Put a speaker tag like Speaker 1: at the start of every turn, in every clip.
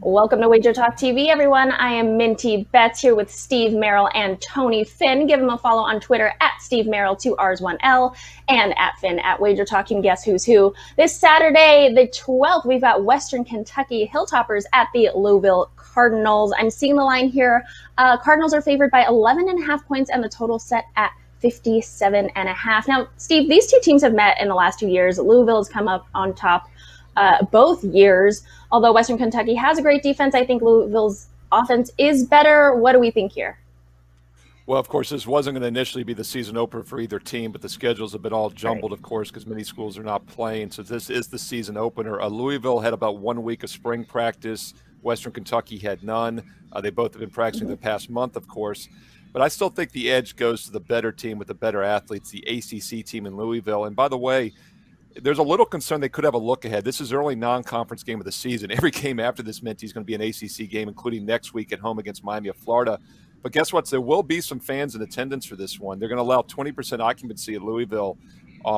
Speaker 1: Welcome to WagerTalk TV, everyone. I am Minty Betts here with Steve Merrill and Tony Finn. Give them a follow on Twitter at Steve Merrill, 2Rs, 1L, and at Finn at WagerTalk. You can guess who's who. This Saturday, the 12th, we've got Western Kentucky Hilltoppers at the Louisville Cardinals. I'm seeing the line here. Cardinals are favored by 11.5 points, and the total set at 57.5. Now, Steve, these two teams have met in the last 2 years. Louisville has come up on top both years. Although Western Kentucky has a great defense, I think Louisville's offense is better. What do we think here?
Speaker 2: Well, of course, this wasn't going to initially be the season opener for either team, but the schedules have been all jumbled, of course, because many schools are not playing. So this is the season opener. Louisville had about 1 week of spring practice. Western Kentucky had none. They both have been practicing the past month, of course. But I still think the edge goes to the better team with the better athletes, the ACC team in Louisville. And by the way, there's a little concern they could have a look ahead. This is their only non-conference game of the season. Every game after this Minty is going to be an ACC game, including next week at home against Miami of Florida. But guess what? There will be some fans in attendance for this one. They're going to allow 20% occupancy at Louisville,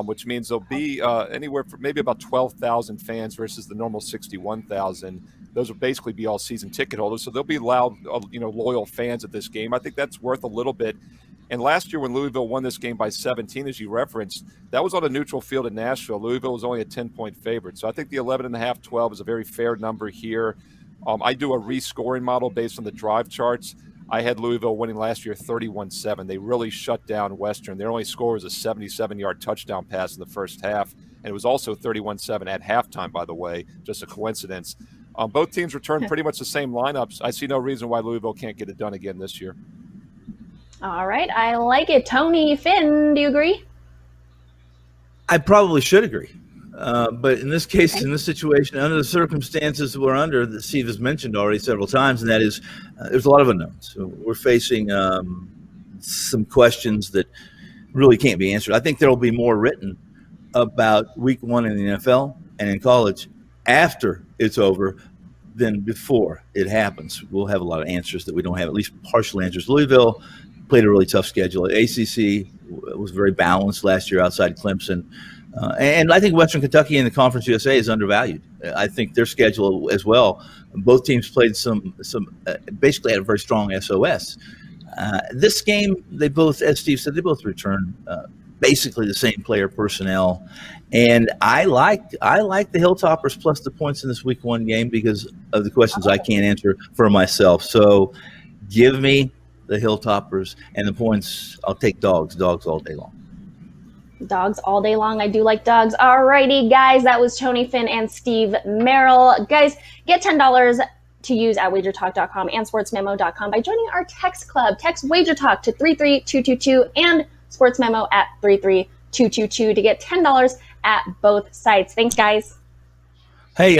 Speaker 2: which means there'll be anywhere from maybe about 12,000 fans versus the normal 61,000. Those will basically be all season ticket holders. So they'll be loud, loyal fans at this game. I think that's worth a little bit. And last year when Louisville won this game by 17, as you referenced, that was on a neutral field in Nashville. Louisville was only a 10-point favorite. So I think the 11.5, 12 is a very fair number here. I do a rescoring model based on the drive charts. I had Louisville winning last year 31-7. They really shut down Western. Their only score was a 77-yard touchdown pass in the first half. And it was also 31-7 at halftime, by the way, just a coincidence. Both teams returned pretty much the same lineups. I see no reason why Louisville can't get it done again this year.
Speaker 1: All right, I like it. Tony, Finn, do you agree?
Speaker 3: I probably should agree. But in this case, in this situation, under the circumstances we're under, that Steve has mentioned already several times, and that is there's a lot of unknowns. So we're facing some questions that really can't be answered. I think there will be more written about week one in the NFL and in college after it's over than before it happens. We'll have a lot of answers that we don't have, at least partial answers. Louisville played a really tough schedule. ACC was very balanced last year outside Clemson. And I think Western Kentucky and the Conference USA is undervalued. I think their schedule as well. Both teams played some basically had a very strong SOS. This game, they both, as Steve said, they both returned basically the same player personnel. And I like the Hilltoppers plus the points in this week one game because of the questions I can't answer for myself. So give me the Hilltoppers and the points. I'll take dogs all day long.
Speaker 1: Dogs all day long. I do like dogs. All righty, guys. That was Tony Finn and Steve Merrill. Guys, get $10 to use at WagerTalk.com and SportsMemo.com by joining our text club. Text WagerTalk to 33222 and SportsMemo at 33222 to get $10 at both sites. Thanks, guys.
Speaker 3: Hey,